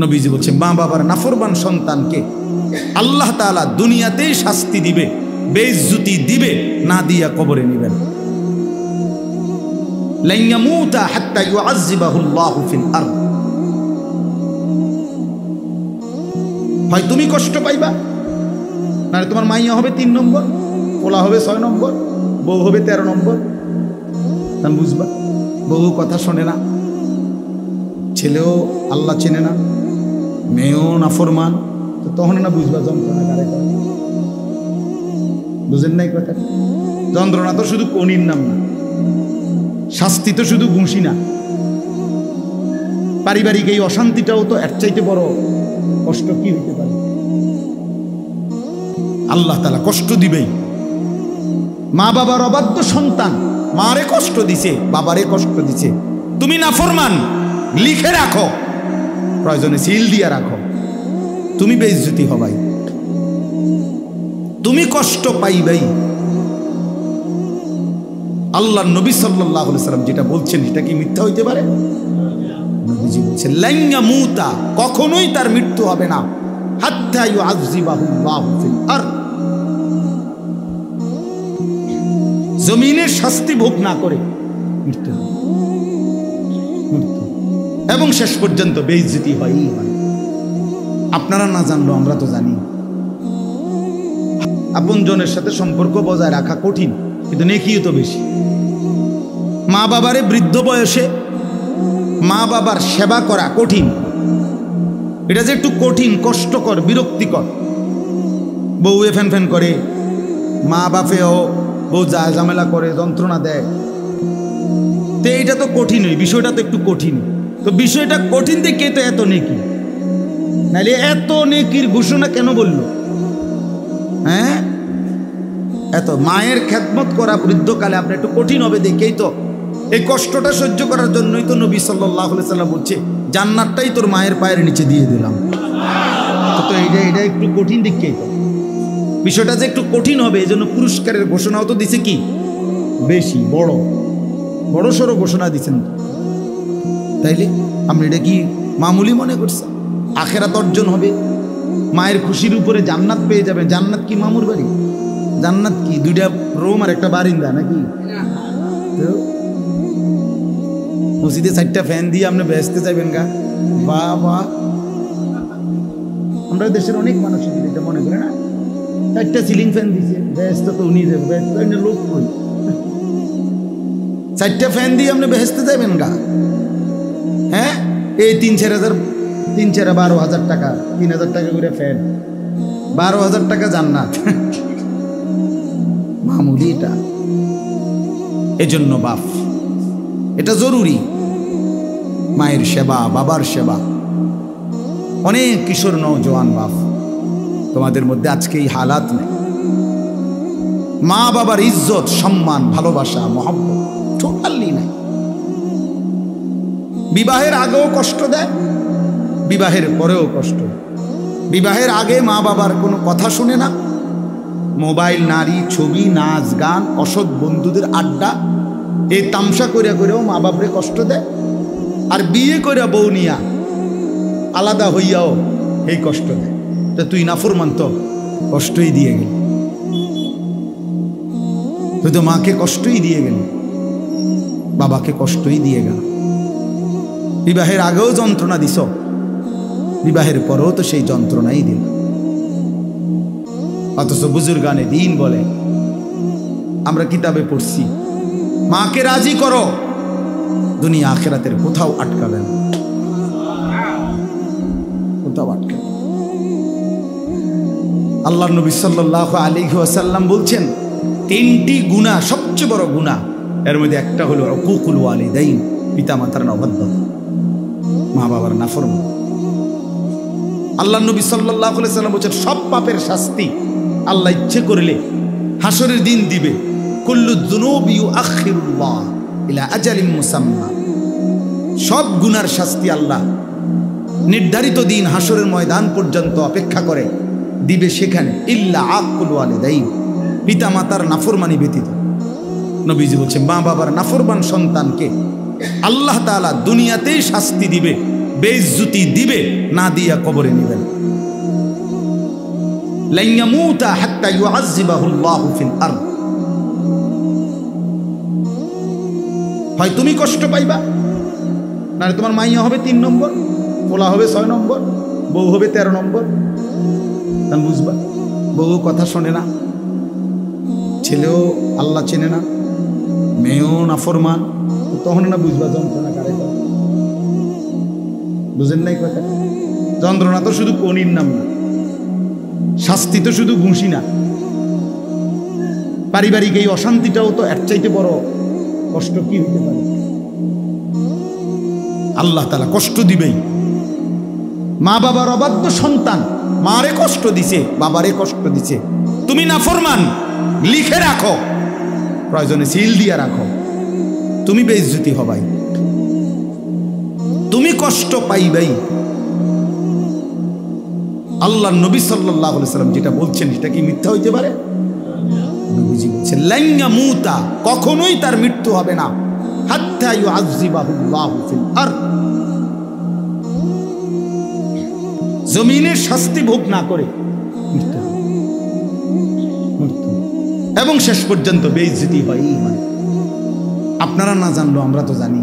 নবীজি বলছেন মা বাবার নাফরমান সন্তানকে আল্লাহ তাআলা দুনিয়াতেই শাস্তি দিবে, বেইজ্জতি দিবে, না দিয়া কবরে নেবেন। লা ইয়ামুতা হাত্তা ইউআযযিবাহুল্লাহু ফিল আরদ। হয় তুমি কষ্ট পাইবা, না তোমার মাইয়া হবে 3 নম্বর, পোলা হবে 6 নম্বর, বউ হবে 13 নম্বর। তুমি বুঝবা বউ কথা শোনে না, ছেলেও আল্লাহ চেনে না, মেয়েও নাফরমান, তো তখন না বুঝবা যন্ত্রণা কারে করে। বুঝেন নাই কথা? যন্ত্রণা তো শুধু কনির নাম না, শাস্তি তো শুধু ঘুষি না, পারিবারিক এই অশান্তিটাও তো এর চাইতে বড় কষ্ট কি হইতে পারে? আল্লাহ তাআলা কষ্ট দিবেই। মা বাবার অবাধ্য সন্তান মারে কষ্ট দিছে, বাবারে কষ্ট দিছে, তুমি নাফরমান, লিখে রাখো, প্রয়োজনে সিল দিয়া রাখো, তুমি বেইজ্জতি হবাই, তুমি কষ্ট পাইবাই। আল্লাহ নবী সাল্লাল্লাহু আলাইহি সাল্লাম যেটা বলছেন সেটা কি মিথ্যা হইতে পারে? নবীজি বলছেন লা ইয়ামুতা, কখনোই তার মৃত্যু হবে না, হাত্তা ইউআযযিবাহুল্লাহু ফিল আরদ, জমিনের শাস্তি ভোগ না করে মৃত্যু হবে। এবং শেষ পর্যন্ত বেইজ্জতি হয়ই হয়। আপনারা না জানলেও আমরা তো জানি। আপনজনের সাথে সম্পর্ক বজায় রাখা কঠিন, কিন্তু নেকিও তো বেশি। মা বাবারে বৃদ্ধ বয়সে মা বাবার সেবা করা কঠিন, এটা যে একটু কঠিন, কষ্টকর, বিরক্তিকর। বউ ফ্যান ফ্যান করে, মা বাপেও বউ যা ঝামেলা করে, যন্ত্রণা দেয়, তো এইটা তো কঠিনই, বিষয়টা তো একটু কঠিন। তো বিষয়টা কঠিন দেখে তো এত নেকি, নাইলে এত নেকির ঘোষণা কেন বলল? হ্যাঁ, এত মায়ের খেদমত করা বৃদ্ধকালে আপনার একটু কঠিন হবে দেখেই তো, এই কষ্টটা সহ্য করার জন্যই তো নবী সাল্লাল্লাহু আলাইহি সাল্লাম বলছে জান্নাতটাই তোর মায়ের পায়ের নিচে দিয়ে দিলাম। তো এটা একটু কঠিন দেখেই তো, বিষয়টা যে একটু কঠিন হবে এই জন্য পুরস্কারের ঘোষণাও তো দিছে কি বেশি, বড় সড়ো ঘোষণা দিচ্ছেন। তাইলে আপনি এটা কি মামুলি মনে করছেন? আখেরাত অর্জন হবে, মায়ের খুশির উপরে জান্নাত পেয়ে যাবেন। জান্নাত কি মামুর বাড়ি? জান্নাত কি 2টা রুম আর একটা বারিন্দা নাকি? মসজিদে 4টা ফ্যান দিয়ে আপনি বেহেশতে যাবেন গা? বাবা, আমরা দেশের অনেক মানুষ এটা মনে করে না, 4টা সিলিং ফ্যান দিছে, বেহেশতে তো উনি যাবে, লোক কই? 4টা ফ্যান দিয়ে আপনি বেহেশতে যাবেন গা? হ্যাঁ, এই 12,000 টাকা, 3,000 টাকা করে ফ্যান, 12,000 টাকা জান্নাত। মামুলি এটা? এজন্য বাপ, এটা জরুরি, মায়ের সেবা, বাবার সেবা। অনেক কিশোর নওজোয়ান বাপ, তোমাদের মধ্যে আজকে এই হালাত নেই। মা বাবার ইজ্জত, সম্মান, ভালোবাসা, মহব্বত টোটালি নাই। বিবাহের আগেও কষ্ট দেয়, বিবাহের পরেও কষ্ট। বিবাহের আগে মা বাবার কোনো কথা শুনে না, মোবাইল, নারী, ছবি, নাচ, গান, অসৎ বন্ধুদের আড্ডা, এই তামসা করেও মা বাপরে কষ্ট দেয়। আর বিয়ে করে বউ নিয়া আলাদা হইয়াও এই কষ্ট দেয়। তো তুই নাফরমান, তো কষ্টই দিয়ে গেল, তুই তো মাকে কষ্টই দিয়ে গেল, বাবাকে কষ্টই দিয়ে গেল। বিবাহের আগেও যন্ত্রণা দিছ, বিবাহের পরেও তো সেই যন্ত্রণাই দিল। অথচ বুজুর্গানে দিন বলে, আমরা কিতাবে পড়ছি, মাকে রাজি করো, দুনিয়া আখিরাতের কোথাও আটকাবে না, কোথাও আটকাবে। আল্লাহর নবী সাল্লাল্লাহু আলাইহি ওয়াসাল্লাম বলছেন 3টি গুনাহ সবচেয়ে বড় গুনাহ, এর মধ্যে একটা হলো উকুকুল ওয়ালিদাইন, পিতামাতার অবাধ্যতা, মা বাবার নাফরমানি। আল্লাহর নবী সাল্লাল্লাহু আলাইহি ওয়াসাল্লাম বলেছেন সব পাপের শাস্তি আল্লাহ ইচ্ছে করলে হাসরের দিন দিবে। কুল্লু যুনুবি ইউআখিরুল্লাহ ইলা আজালিন মুসাম্মা, সব গুনার শাস্তি আল্লাহ নির্ধারিত দিন হাসরের ময়দান পর্যন্ত অপেক্ষা করে দিবে, সেখানে ইল্লা আকুল ওয়ালিদাইন, পিতা মাতার নাফরমানি ব্যতীত। নবীজি বলছেন মা বাবার নাফরমান সন্তানকে আল্লাহ তাআলা দুনিয়াতেই শাস্তি দিবে, বেইজ্জতি দিবে, না দিয়া কবরে নিবেন। লান ইয়ামুতা হাত্তা ইউআযযিবাহুল্লাহু ফিল আরদ। হয় তুমি কষ্ট পাইবা, না তোমার মাইয়া হবে 3 নম্বর, পোলা হবে 6 নম্বর, বউ হবে 13 নম্বর। তা বুঝবা বউ কথা শোনে না, ছেলেও আল্লাহ চেনে না, মেয়েও নাফরমান, তখন না বুঝবা যন্ত্রণা কারে করে। বুঝেন নাই কথা? যন্ত্রণা তো শুধু কনির নাম না, শাস্তি তো শুধু ঘুষি না, পারিবারিক এই অশান্তিটাও তো এর চাইতে বড় কষ্ট কি হতে পারে? আল্লাহ তাআলা কষ্ট দিবেই। মা বাবার অবাধ্য সন্তান মারে কষ্ট দিছে, বাবারে কষ্ট দিছে, তুমি নাফরমান, লিখে রাখো, প্রয়োজনে সিল দিয়ে রাখো, তুমি বেইজ্জতি হবাই, তুমি কষ্ট পাইবাই। আল্লাহ নবী সাল্লাল্লাহু আলাইহি সাল্লাম যেটা বলছেন সেটা কি মিথ্যা হইতে পারে? নবীজি বলছেন লান ইয়ামুতা, কখনোই তার মৃত্যু হবে না, হাত্তা ইউআযযিবাহুল্লাহু ফিল আরদ, জমিনের শাস্তি ভোগ না করে মৃত্যু। এবং শেষ পর্যন্ত বেইজ্জতি হয়। আপনারা না জানলো আমরা তো জানি।